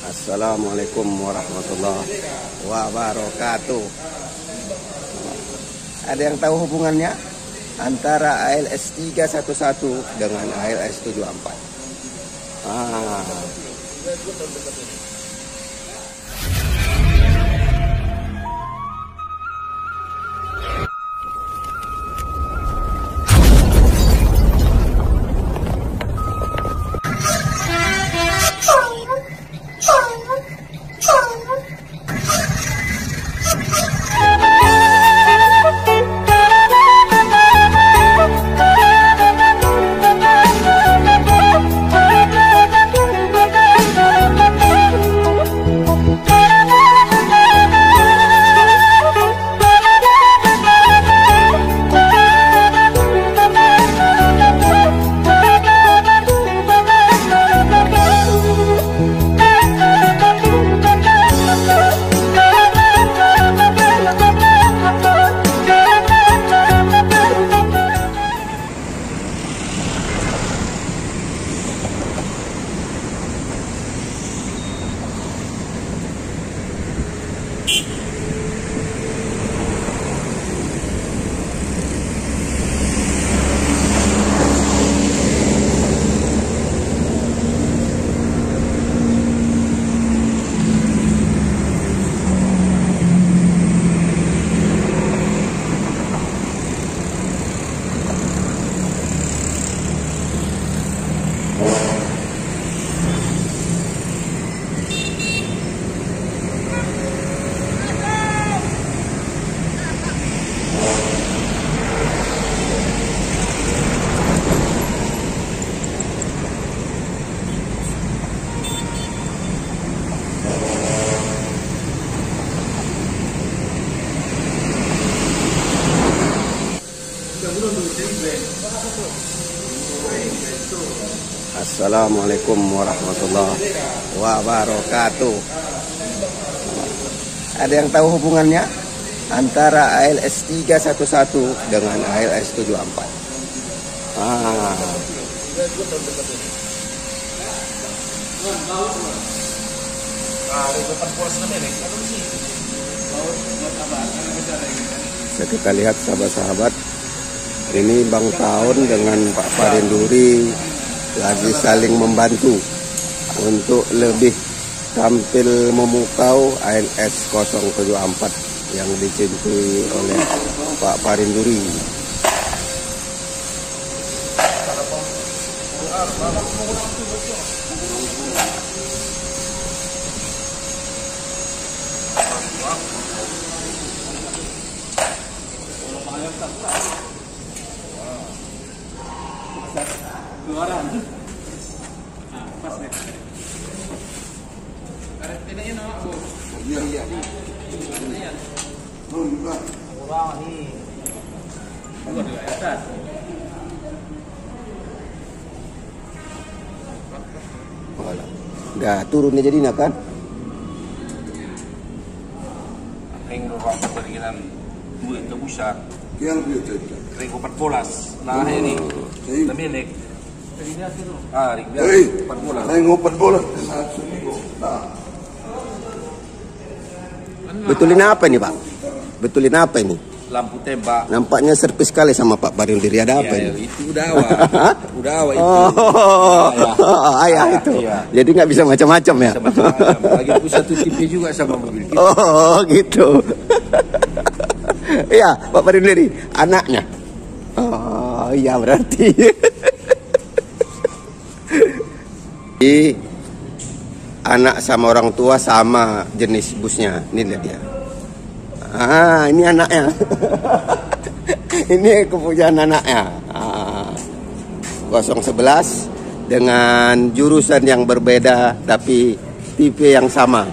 Assalamualaikum warahmatullahi wabarakatuh. Ada yang tahu hubungannya antara ALS 311 dengan ALS 74? Assalamualaikum warahmatullahi wabarakatuh. Ada yang tahu hubungannya antara ALS 311 dengan ALS 74? Bisa kita lihat sahabat-sahabat, ini Bang Taun dengan Pak Parinduri lagi saling membantu untuk lebih tampil memukau ALS 074 yang dicintui oleh Pak Parinduri. Udah turunnya jadi kan? Ringo waktu berikan duit ke pusat. Yang biasa. Ringo 14. Nah ini, pemilik. Ringo 14. Ringo 14. Betulin apa ini, Pak? Betulin apa ini? Lampu tembak. Nampaknya servis sekali sama Pak Parinduri. Ada apa ini? Itu udah awal. Udah awal itu. Ayah itu. Iya. Jadi nggak bisa macam-macam ya? Macam-macam. Lagi pusat TV juga sama mobil kita. Oh gitu. Iya, Pak Parinduri, anaknya. Oh iya berarti. Anak sama orang tua sama jenis busnya. Ini lihat dia. Ini anaknya. Ini kepunyaan anaknya. 011 dengan jurusan yang berbeda tapi tipe yang sama.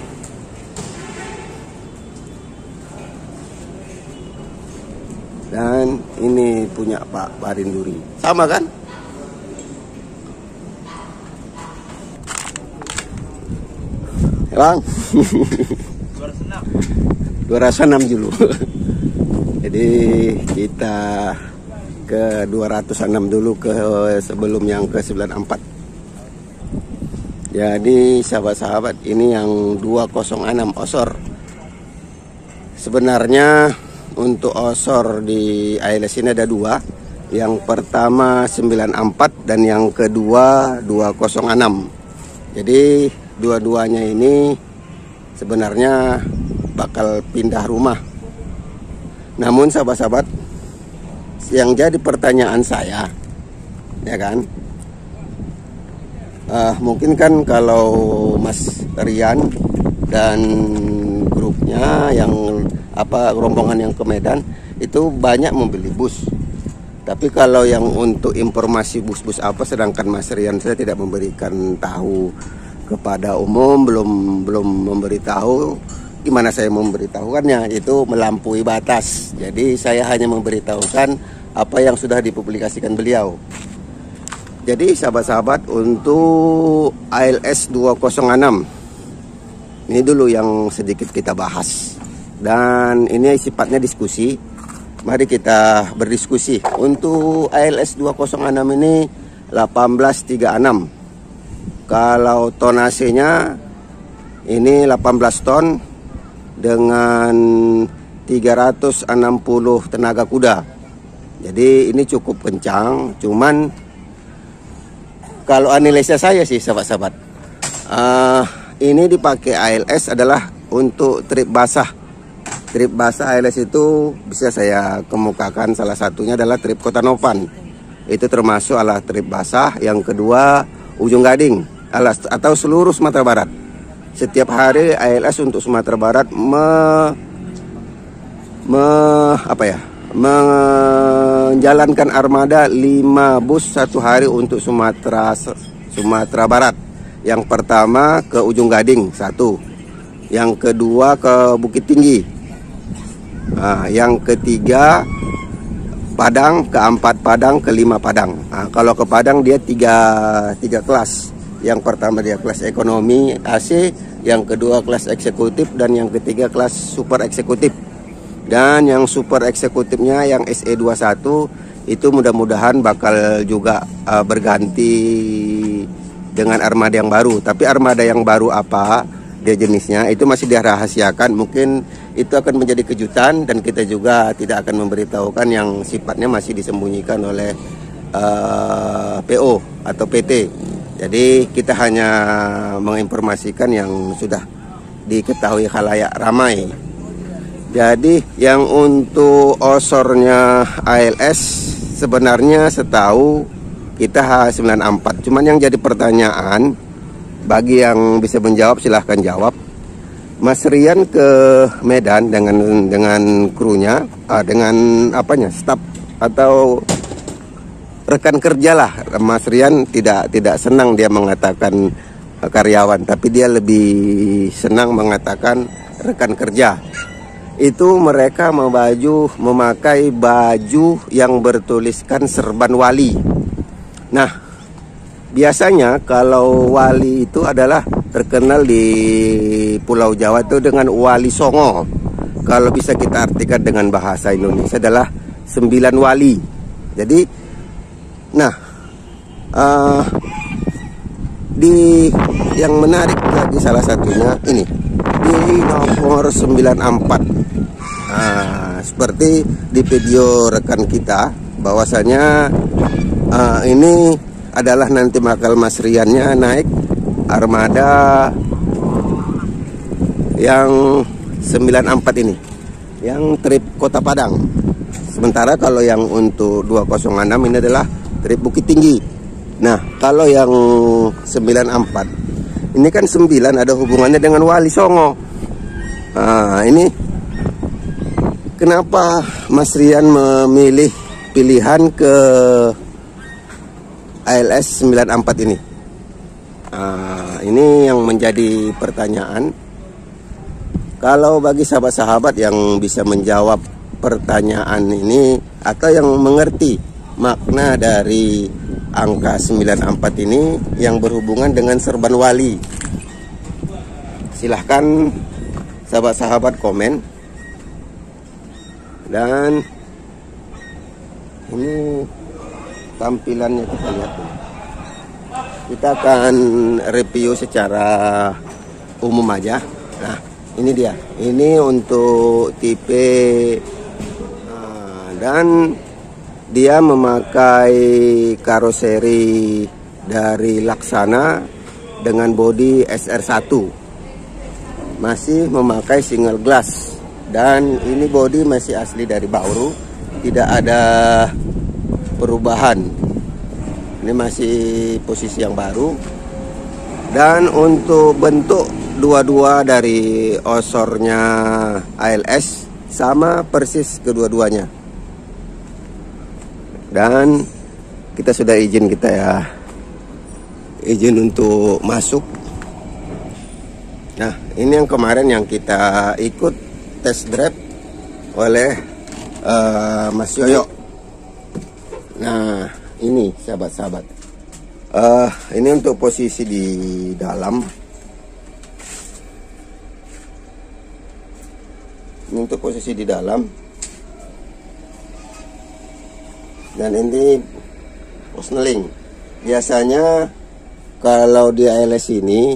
Dan ini punya Pak Parinduri. Sama kan? Bang. 206 dulu. Jadi kita ke 206 dulu ke sebelum yang ke 94. Jadi sahabat-sahabat, ini yang 206 osor. Sebenarnya untuk osor di ALS ini ada dua. Yang pertama 94 dan yang kedua 206. Jadi dua-duanya ini sebenarnya bakal pindah rumah. Namun sahabat-sahabat, yang jadi pertanyaan saya, ya kan, mungkin kan kalau Mas Rian dan grupnya yang rombongan yang ke Medan itu banyak membeli bus. Tapi kalau yang untuk informasi bus-bus apa, sedangkan Mas Rian saya tidak memberikan tahu kepada umum, belum memberitahu. Gimana saya memberitahukannya? Itu melampaui batas. Jadi saya hanya memberitahukan apa yang sudah dipublikasikan beliau. Jadi sahabat-sahabat, untuk ALS 206 ini dulu yang sedikit kita bahas. Dan ini sifatnya diskusi. Mari kita berdiskusi. Untuk ALS 206 ini 1836. Kalau tonasenya ini 18 ton dengan 360 tenaga kuda. Jadi ini cukup kencang. Cuman kalau analisa saya sih sahabat-sahabat, ini dipakai ALS adalah untuk trip basah. Trip basah ALS itu bisa saya kemukakan, salah satunya adalah trip Kota Nopan. Itu termasuk alat trip basah. Yang kedua Ujung Gading atau seluruh Sumatera Barat. Setiap hari ALS untuk Sumatera Barat menjalankan armada 5 bus satu hari untuk Sumatera Barat. Yang pertama ke Ujung Gading 1, yang kedua ke Bukit Tinggi, yang ketiga Padang, keempat Padang, kelima Padang. Kalau ke Padang dia tiga kelas. Yang pertama dia kelas ekonomi AC, yang kedua kelas eksekutif, dan yang ketiga kelas super eksekutif. Dan yang super eksekutifnya yang SE21 itu mudah-mudahan bakal juga berganti dengan armada yang baru. Tapi armada yang baru apa dia jenisnya itu masih dirahasiakan. Mungkin itu akan menjadi kejutan dan kita juga tidak akan memberitahukan yang sifatnya masih disembunyikan oleh PO atau PT. Jadi kita hanya menginformasikan yang sudah diketahui khalayak ramai. Jadi yang untuk osornya ALS sebenarnya setahu kita H94. Cuman yang jadi pertanyaan, bagi yang bisa menjawab silahkan jawab. Mas Rian ke Medan dengan krunya, dengan staf atau rekan kerja lah. Mas Rian tidak senang dia mengatakan karyawan, tapi dia lebih senang mengatakan rekan kerja. Itu mereka memakai baju yang bertuliskan Serban Wali. Nah, biasanya kalau wali itu adalah terkenal di Pulau Jawa itu dengan Wali Songo. Kalau bisa kita artikan dengan bahasa Indonesia adalah 9 wali. Jadi, nah, yang menarik lagi salah satunya ini di nomor 94. Seperti di video rekan kita bahwasanya ini adalah nanti bakal Mas Riannya naik armada yang 94 ini, yang trip Kota Padang. Sementara kalau yang untuk 206 ini adalah trip Bukit Tinggi. Nah, kalau yang 94 ini kan 9 ada hubungannya dengan Wali Songo. Ini kenapa Mas Rian memilih pilihan ke ALS 94 ini? Ini yang menjadi pertanyaan. Kalau bagi sahabat-sahabat yang bisa menjawab pertanyaan ini atau yang mengerti makna dari angka 94 ini yang berhubungan dengan Serban Wali, silahkan sahabat-sahabat komen. Dan ini tampilannya kita lihat dulu. Kita akan review secara umum aja. Nah, ini dia. Ini untuk tipe dan dia memakai karoseri dari Laksana dengan bodi SR1. Masih memakai single glass dan ini bodi masih asli dari Bauru, tidak ada perubahan. Ini masih posisi yang baru. Dan untuk bentuk dua-dua dari osornya ALS sama persis kedua-duanya. Dan kita sudah izin kita ya, izin untuk masuk. Nah, ini yang kemarin yang kita ikut test drive oleh Mas Yoyo. Nah, ini sahabat-sahabat, ini untuk posisi di dalam. Ini untuk posisi di dalam. Dan ini posneling. Biasanya kalau di ALS ini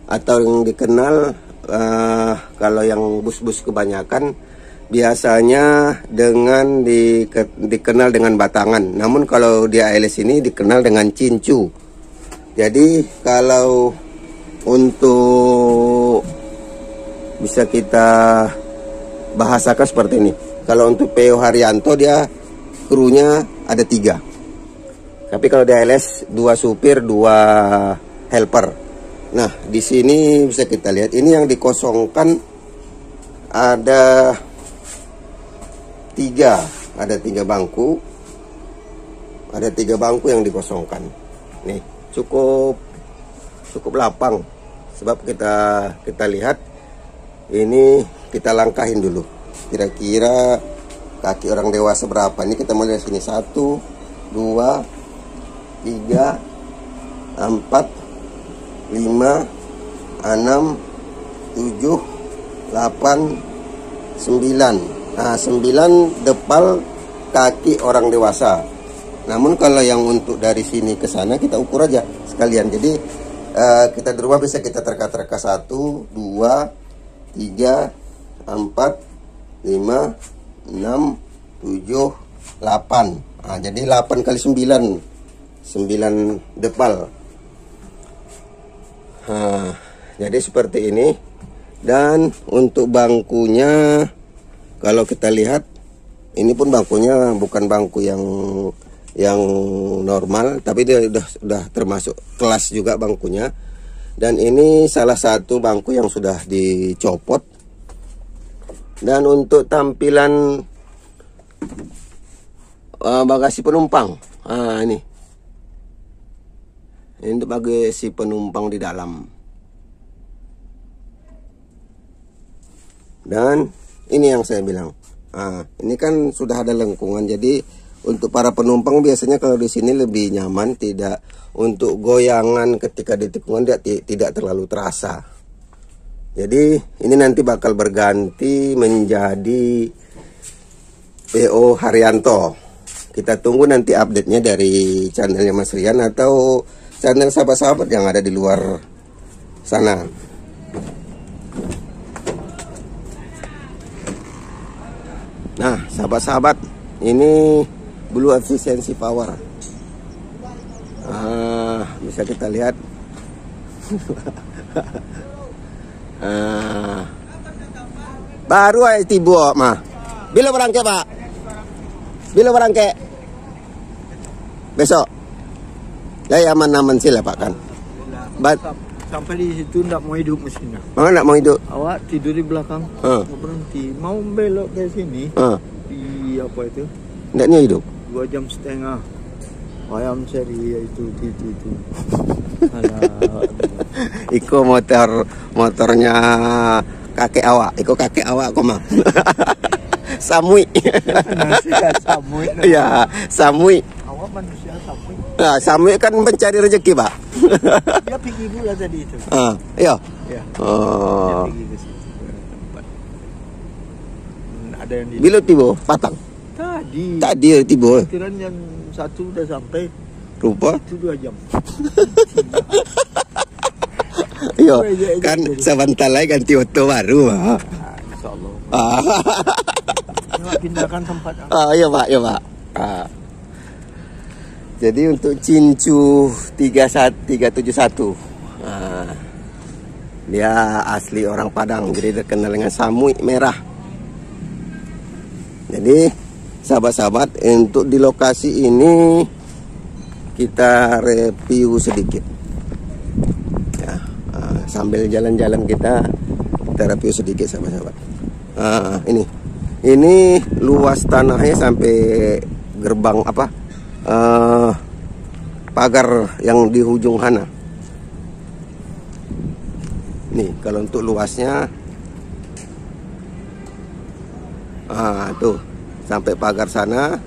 atau yang dikenal kalau yang bus-bus kebanyakan biasanya dengan dikenal dengan batangan. Namun kalau di ALS ini dikenal dengan cincu. Jadi kalau untuk bisa kita bahasakan seperti ini. Kalau untuk PO Haryanto dia krunya ada 3. Tapi kalau di ALS 2 supir 2 helper. Nah, di sini bisa kita lihat ini yang dikosongkan ada 3 bangku. Ada 3 bangku yang dikosongkan. Nih, cukup lapang. Sebab kita lihat ini, kita langkahin dulu. Kira-kira kaki orang dewasa berapa? Ini kita mulai dari sini. 1, 2, 3, 4, 5, 6, 7, 8, 9. Nah, 9 depal kaki orang dewasa. Namun kalau yang untuk dari sini ke sana kita ukur aja sekalian. Jadi kita di rumah bisa kita terka-terka 1, 2, 3, 4, 5, 6, 7, 8. Nah, jadi 8 kali 9 depal. Nah, jadi seperti ini. Dan untuk bangkunya kalau kita lihat ini pun bangkunya bukan bangku yang normal, tapi dia sudah termasuk kelas juga bangkunya. Dan ini salah satu bangku yang sudah dicopot. Dan untuk tampilan bagasi penumpang, ini untuk bagasi penumpang di dalam. Dan ini yang saya bilang, ini kan sudah ada lengkungan, jadi untuk para penumpang biasanya kalau di sini lebih nyaman, tidak untuk goyangan ketika di tikungan dia tidak terlalu terasa. Jadi ini nanti bakal berganti menjadi PO Haryanto. Kita tunggu nanti update-nya dari channelnya Mas Rian atau channel sahabat-sahabat yang ada di luar sana. Nah, sahabat-sahabat, ini Blue Efficiency Power. Bisa kita lihat. Baru aja tibo mah. Bila berangke Pak? Bila berangke? Besok. Ya aman-aman sila Pak kan. Sampai di situ ndak mau hidup mesinnya. Mana ndak mau hidup? Awak tidur di belakang. Berhenti. Mau belok ke sini. Di apa itu? Ndaknya hidup. 2,5 jam. Ayam seri itu. Iko motornya kakek awak. Iko kakek awak kok mah. Samui. Samui. Ya, Samui. Awak manusia samui. Nah, Samui kan mencari rezeki, Pak. Dia pergi dulu tadi itu. Iya. Ya. Oh. Dia pergi ke situ ke tempat. Ada yang di Bila tiba patang. tadi Tadi tiba. kirain jam 1 udah sampai. Rupa Itu 2 jam. Yo, kan sebentar lagi ganti oto baru. Insyaallah. Ah. Pindahkan tempat. Iya Pak, ya Pak. Jadi untuk Cincu 371, dia asli orang Padang, jadi terkenal dengan samui merah. Jadi sahabat-sahabat, untuk di lokasi ini kita review sedikit. Ya, sambil jalan-jalan kita review sedikit sahabat-sahabat. Ini luas tanahnya sampai gerbang pagar yang di ujung sana. Nih kalau untuk luasnya, tuh sampai pagar sana.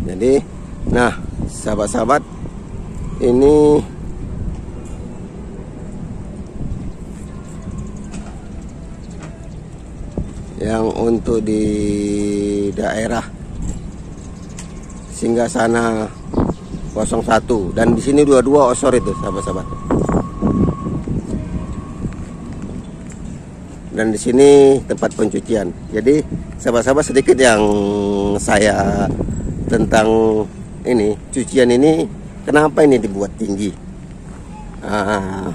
Jadi, nah sahabat-sahabat, ini yang untuk di daerah Singgasana 01, dan di sini 22 osor itu sahabat-sahabat. Dan di sini tempat pencucian. Jadi sahabat-sahabat, sedikit yang saya tentang ini cucian ini, kenapa ini dibuat tinggi.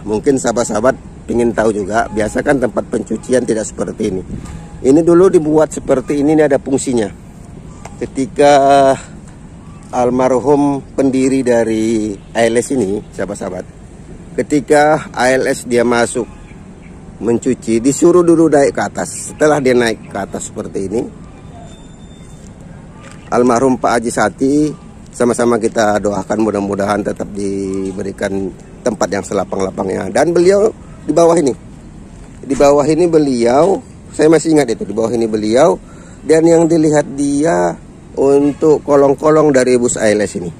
Mungkin sahabat-sahabat ingin tahu juga. Biasa kan tempat pencucian tidak seperti ini. Ini dulu dibuat seperti ini ada fungsinya. Ketika almarhum pendiri dari ALS ini, sahabat-sahabat, ketika ALS dia masuk mencuci, disuruh dulu naik ke atas. Setelah dia naik ke atas seperti ini, almarhum Pak Haji Sati, sama-sama kita doakan mudah-mudahan tetap diberikan tempat yang selapang-lapangnya. Dan beliau di bawah ini beliau, saya masih ingat itu, di bawah ini beliau, dan yang dilihat dia untuk kolong-kolong dari bus ALS ini.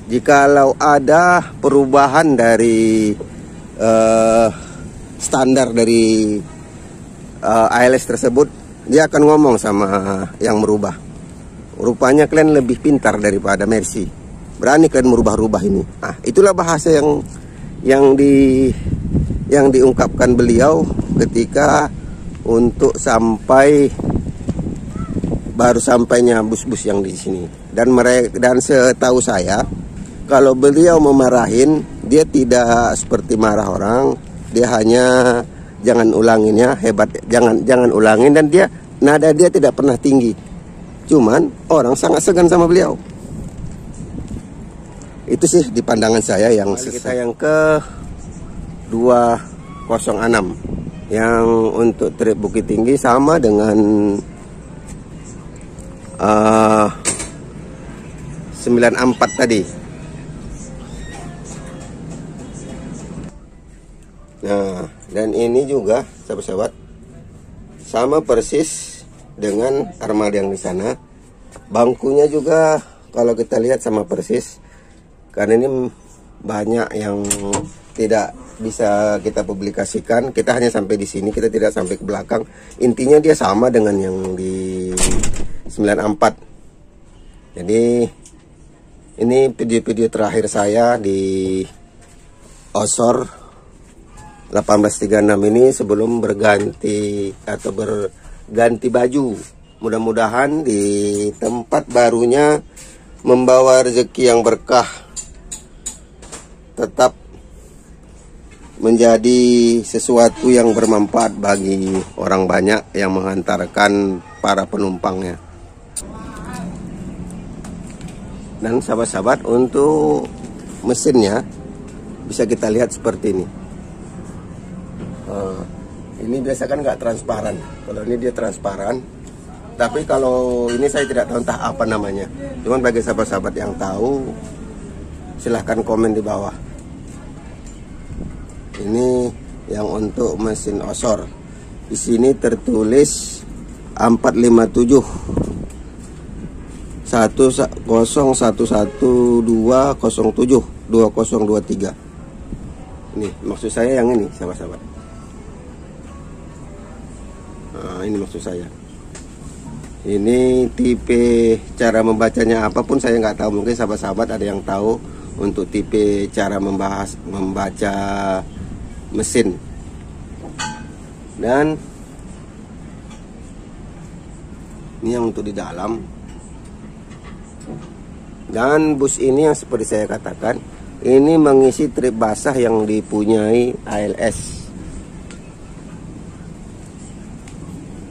Jikalau ada perubahan dari standar dari ALS tersebut, dia akan ngomong sama yang merubah. Rupanya kalian lebih pintar daripada Mercy, berani kalian merubah-rubah ini. Itulah bahasa yang diungkapkan beliau ketika untuk baru sampainya bus-bus yang di sini. Dan setahu saya, kalau beliau memarahin, dia tidak seperti marah orang. Dia hanya jangan ulanginnya, hebat, jangan ulangin, dan nada dia tidak pernah tinggi. Cuman orang sangat segan sama beliau. Itu sih di pandangan saya yang kita yang ke 206, yang untuk trip Bukit Tinggi sama dengan 94 tadi. Nah, dan ini juga sahabat-sahabat sama persis dengan armada yang di sana. Bangkunya juga kalau kita lihat sama persis, karena ini banyak yang tidak bisa kita publikasikan. Kita hanya sampai di sini, kita tidak sampai ke belakang. Intinya dia sama dengan yang di 94. Jadi ini video-video terakhir saya di Osor 1836 ini sebelum berganti atau berganti baju. Mudah-mudahan di tempat barunya membawa rezeki yang berkah, tetap menjadi sesuatu yang bermanfaat bagi orang banyak yang menghantarkan para penumpangnya. Dan sahabat-sahabat, untuk mesinnya bisa kita lihat seperti ini. Ini biasa kan nggak transparan. Kalau ini dia transparan. Tapi kalau ini saya tidak tahu entah apa namanya. Cuman bagi sahabat-sahabat yang tahu, silahkan komen di bawah. Ini yang untuk mesin Osor. Di sini tertulis 457 10111207 2023. Ini maksud saya yang ini, sahabat-sahabat. Nah, ini maksud saya. Ini tipe cara membacanya apapun saya nggak tahu. Mungkin sahabat-sahabat ada yang tahu untuk tipe cara membaca mesin. Dan ini yang untuk di dalam. Dan bus ini yang seperti saya katakan, ini mengisi trip basah yang dipunyai ALS.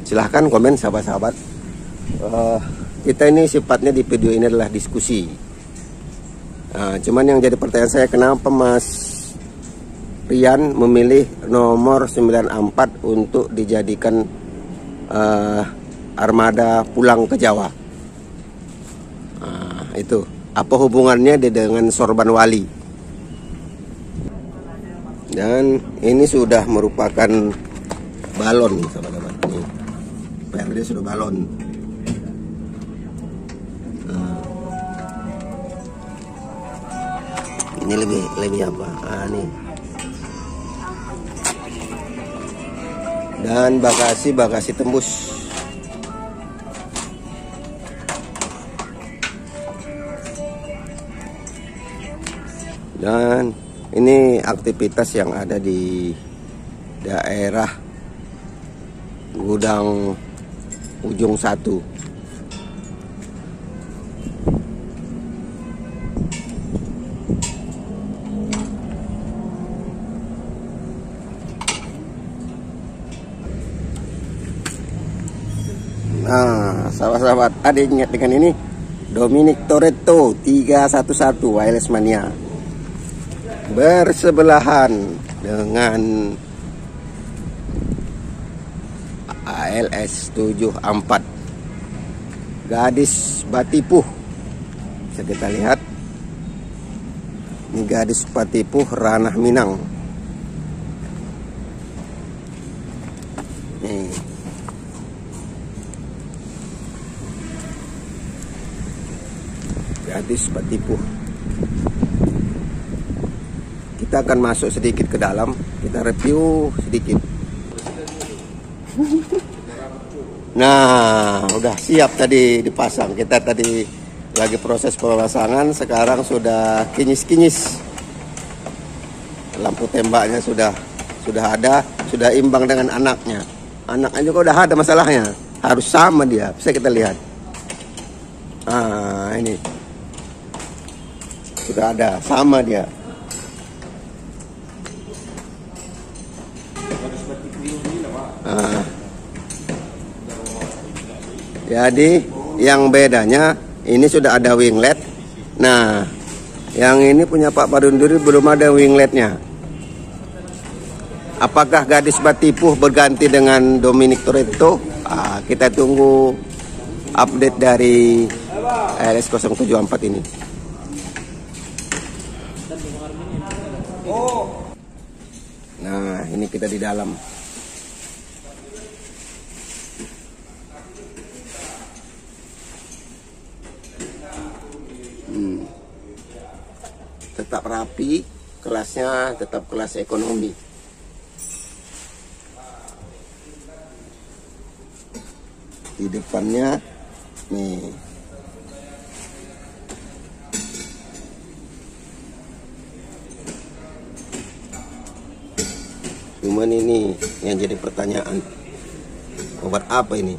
Silahkan komen sahabat-sahabat. Kita ini sifatnya di video ini adalah diskusi. Cuman yang jadi pertanyaan saya, kenapa Mas Rian memilih nomor 94 untuk dijadikan armada pulang ke Jawa? Itu apa hubungannya dengan Sorban Wali? Dan ini sudah merupakan balon, sahabat-sahabat. Nih, PRD sudah balon. Ini lebih apa? Nih. Dan bagasi tembus. Dan ini aktivitas yang ada di daerah Gudang Ujung 1. Nah, sahabat-sahabat, ada ingat dengan ini? Dominic Toretto 311 Wireless Mania. Bersebelahan dengan ALS 74 Gadis Batipuh. Bisa kita lihat, ini Gadis Batipuh Ranah Minang. Nih. Gadis Batipuh. Kita akan masuk sedikit ke dalam, kita review sedikit. Nah, udah siap tadi dipasang. Kita tadi lagi proses pemasangan, sekarang sudah kinyis-kinyis. Lampu tembaknya sudah ada, sudah imbang dengan anaknya. Anaknya juga udah ada masalahnya, harus sama dia. Bisa kita lihat. Ini sudah ada, sama dia. Jadi yang bedanya ini sudah ada winglet. Nah, yang ini punya Pak Barunduri belum ada wingletnya. Apakah Gadis Batipuh berganti dengan Dominic Toretto? Kita tunggu update dari ALS 074 ini. Nah, ini kita di dalam. Tetap rapi, kelasnya tetap kelas ekonomi. Di depannya nih, cuman ini yang jadi pertanyaan, obat apa ini?